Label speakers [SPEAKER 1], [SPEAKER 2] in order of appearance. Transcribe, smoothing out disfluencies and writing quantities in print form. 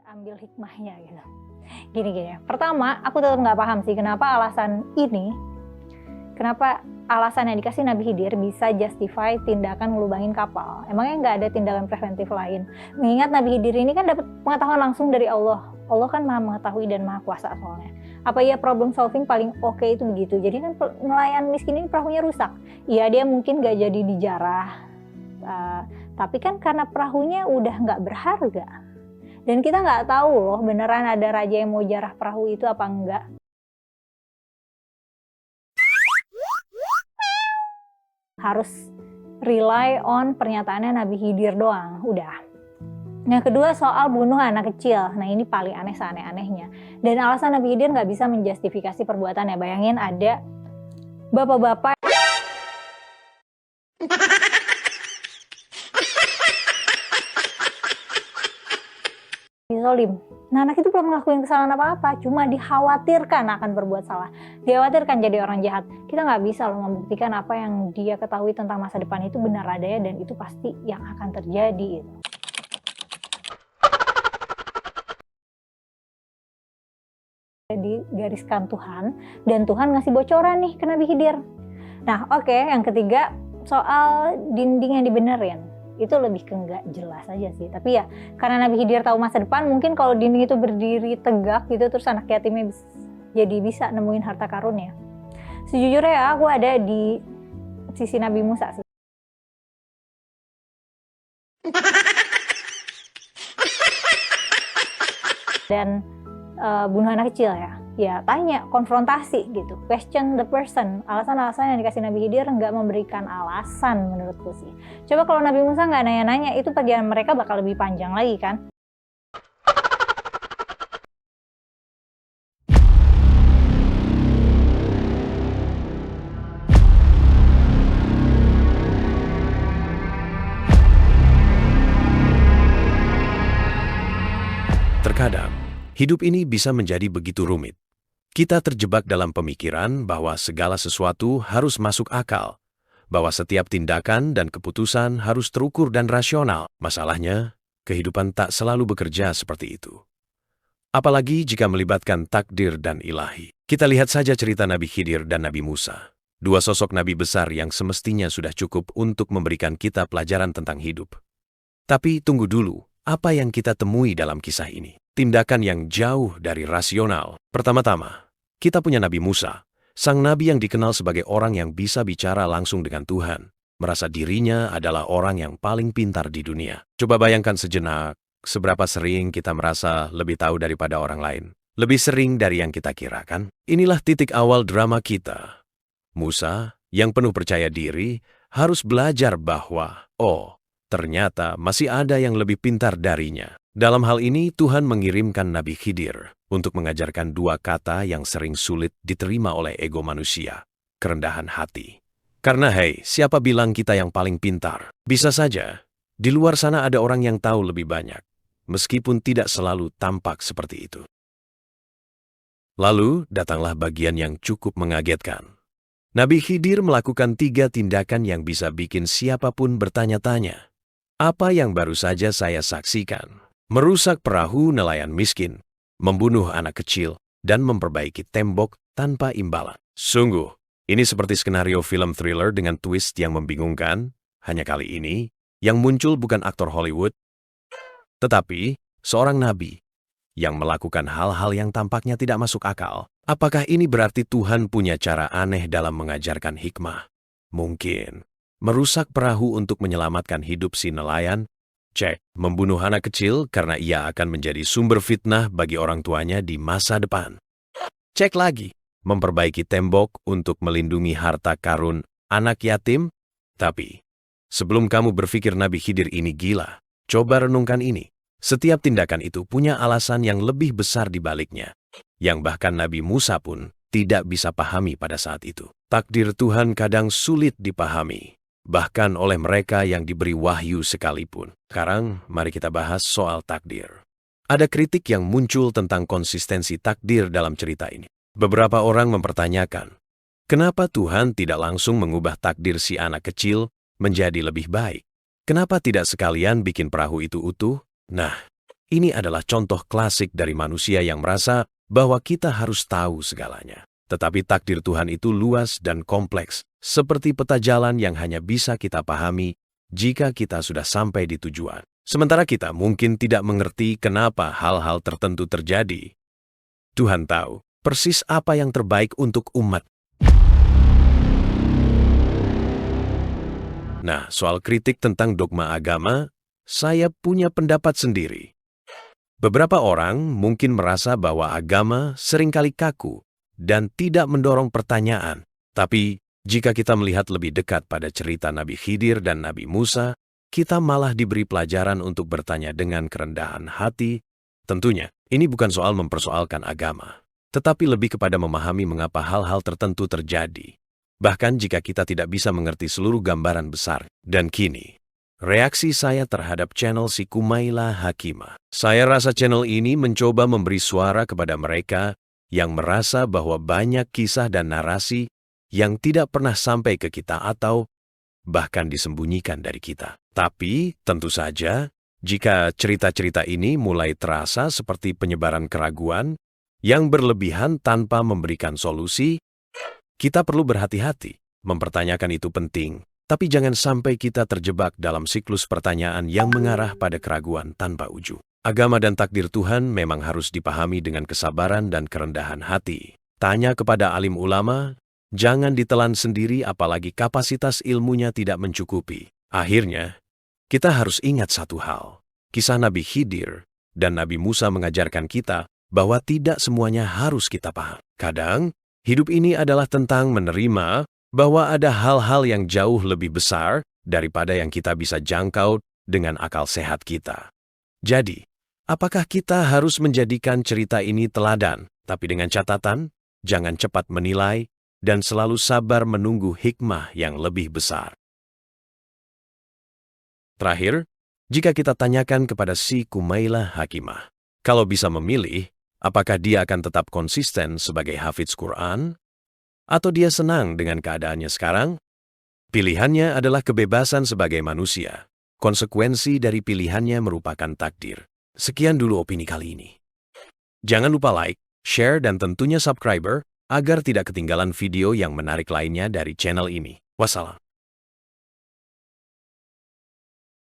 [SPEAKER 1] ambil hikmahnya gitu. Gini ya. Pertama, aku tetap nggak paham sih kenapa alasan yang dikasih Nabi Khidir bisa justify tindakan ngelubangin kapal. Emangnya nggak ada tindakan preventif lain? Mengingat Nabi Khidir ini kan dapat pengetahuan langsung dari Allah. Allah kan maha mengetahui dan maha kuasa soalnya. Apa ya problem solving paling oke itu begitu. Jadi kan nelayan miskin ini perahunya rusak. Iya dia mungkin nggak jadi dijarah. Tapi kan karena perahunya udah nggak berharga. Dan kita nggak tahu loh beneran ada raja yang mau jarah perahu itu apa enggak. Harus rely on pernyataannya Nabi Khidir doang, udah. Yang kedua soal bunuh anak kecil. Nah ini paling aneh seaneh-anehnya. Dan alasan Nabi Khidir nggak bisa menjustifikasi perbuatannya. Bayangin ada bapak-bapak dizolim. Nah anak itu belum ngelakuin kesalahan apa-apa, cuma dikhawatirkan akan berbuat salah. Dikhawatirkan jadi orang jahat. Kita nggak bisa loh membuktikan apa yang dia ketahui tentang masa depan itu benar adanya dan itu pasti yang akan terjadi. Digariskan Tuhan, dan Tuhan ngasih bocoran nih ke Nabi Khidir. Nah oke, yang ketiga soal dinding yang dibenerin. Itu lebih ke nggak jelas aja sih. Tapi ya karena Nabi Khidir tahu masa depan, mungkin kalau dinding itu berdiri tegak gitu terus anak yatimnya jadi bisa nemuin harta karunnya. Sejujurnya ya aku ada di sisi Nabi Musa sih. Dan bunuh anak kecil ya tanya, konfrontasi gitu, question the person. Alasan-alasan yang dikasih Nabi Khidir nggak memberikan alasan menurutku sih. Coba kalau Nabi Musa nggak nanya-nanya, itu perjalanan mereka bakal lebih panjang lagi kan.
[SPEAKER 2] Terkadang, hidup ini bisa menjadi begitu rumit. Kita terjebak dalam pemikiran bahwa segala sesuatu harus masuk akal, bahwa setiap tindakan dan keputusan harus terukur dan rasional. Masalahnya, kehidupan tak selalu bekerja seperti itu. Apalagi jika melibatkan takdir dan ilahi. Kita lihat saja cerita Nabi Khidir dan Nabi Musa. Dua sosok nabi besar yang semestinya sudah cukup untuk memberikan kita pelajaran tentang hidup. Tapi tunggu dulu, apa yang kita temui dalam kisah ini? Tindakan yang jauh dari rasional. Pertama-tama, kita punya Nabi Musa, sang nabi yang dikenal sebagai orang yang bisa bicara langsung dengan Tuhan, merasa dirinya adalah orang yang paling pintar di dunia. Coba bayangkan sejenak, seberapa sering kita merasa lebih tahu daripada orang lain. Lebih sering dari yang kita kira, kan? Inilah titik awal drama kita. Musa, yang penuh percaya diri, harus belajar bahwa, ternyata masih ada yang lebih pintar darinya. Dalam hal ini, Tuhan mengirimkan Nabi Khidir untuk mengajarkan dua kata yang sering sulit diterima oleh ego manusia, kerendahan hati. Karena siapa bilang kita yang paling pintar? Bisa saja, di luar sana ada orang yang tahu lebih banyak, meskipun tidak selalu tampak seperti itu. Lalu, datanglah bagian yang cukup mengagetkan. Nabi Khidir melakukan 3 tindakan yang bisa bikin siapapun bertanya-tanya. Apa yang baru saja saya saksikan? Merusak perahu nelayan miskin, membunuh anak kecil, dan memperbaiki tembok tanpa imbalan. Sungguh, ini seperti skenario film thriller dengan twist yang membingungkan. Hanya kali ini, yang muncul bukan aktor Hollywood, tetapi seorang nabi yang melakukan hal-hal yang tampaknya tidak masuk akal. Apakah ini berarti Tuhan punya cara aneh dalam mengajarkan hikmah? Mungkin. Merusak perahu untuk menyelamatkan hidup si nelayan? Cek. Membunuh anak kecil karena ia akan menjadi sumber fitnah bagi orang tuanya di masa depan. Cek lagi. Memperbaiki tembok untuk melindungi harta karun anak yatim? Tapi, sebelum kamu berpikir Nabi Khidir ini gila, coba renungkan ini. Setiap tindakan itu punya alasan yang lebih besar di baliknya, yang bahkan Nabi Musa pun tidak bisa pahami pada saat itu. Takdir Tuhan kadang sulit dipahami, bahkan oleh mereka yang diberi wahyu sekalipun. Sekarang, mari kita bahas soal takdir. Ada kritik yang muncul tentang konsistensi takdir dalam cerita ini. Beberapa orang mempertanyakan, kenapa Tuhan tidak langsung mengubah takdir si anak kecil menjadi lebih baik? Kenapa tidak sekalian bikin perahu itu utuh? Nah, Ini adalah contoh klasik dari manusia yang merasa bahwa kita harus tahu segalanya. Tetapi takdir Tuhan itu luas dan kompleks, seperti peta jalan yang hanya bisa kita pahami jika kita sudah sampai di tujuan. Sementara kita mungkin tidak mengerti kenapa hal-hal tertentu terjadi. Tuhan tahu persis apa yang terbaik untuk umat. Nah, soal kritik tentang dogma agama, saya punya pendapat sendiri. Beberapa orang mungkin merasa bahwa agama seringkali kaku dan tidak mendorong pertanyaan. Tapi, jika kita melihat lebih dekat pada cerita Nabi Khidir dan Nabi Musa, kita malah diberi pelajaran untuk bertanya dengan kerendahan hati. Tentunya, ini bukan soal mempersoalkan agama, tetapi lebih kepada memahami mengapa hal-hal tertentu terjadi. Bahkan jika kita tidak bisa mengerti seluruh gambaran besar. Dan kini, reaksi saya terhadap channel si Kumaila Hakimah. Saya rasa channel ini mencoba memberi suara kepada mereka yang merasa bahwa banyak kisah dan narasi yang tidak pernah sampai ke kita atau bahkan disembunyikan dari kita. Tapi, tentu saja, jika cerita-cerita ini mulai terasa seperti penyebaran keraguan yang berlebihan tanpa memberikan solusi, kita perlu berhati-hati. Mempertanyakan itu penting, tapi jangan sampai kita terjebak dalam siklus pertanyaan yang mengarah pada keraguan tanpa ujung. Agama dan takdir Tuhan memang harus dipahami dengan kesabaran dan kerendahan hati. Tanya kepada alim ulama, jangan ditelan sendiri apalagi kapasitas ilmunya tidak mencukupi. Akhirnya, kita harus ingat satu hal. Kisah Nabi Khidir dan Nabi Musa mengajarkan kita bahwa tidak semuanya harus kita paham. Kadang, hidup ini adalah tentang menerima bahwa ada hal-hal yang jauh lebih besar daripada yang kita bisa jangkau dengan akal sehat kita. Jadi, apakah kita harus menjadikan cerita ini teladan, tapi dengan catatan, jangan cepat menilai dan selalu sabar menunggu hikmah yang lebih besar. Terakhir, jika kita tanyakan kepada si Kumaila Hakimah, kalau bisa memilih, apakah dia akan tetap konsisten sebagai hafiz Quran? Atau dia senang dengan keadaannya sekarang? Pilihannya adalah kebebasan sebagai manusia. Konsekuensi dari pilihannya merupakan takdir. Sekian dulu opini kali ini. Jangan lupa like, share, dan tentunya subscriber agar tidak ketinggalan video yang menarik lainnya dari channel ini. Wassalam.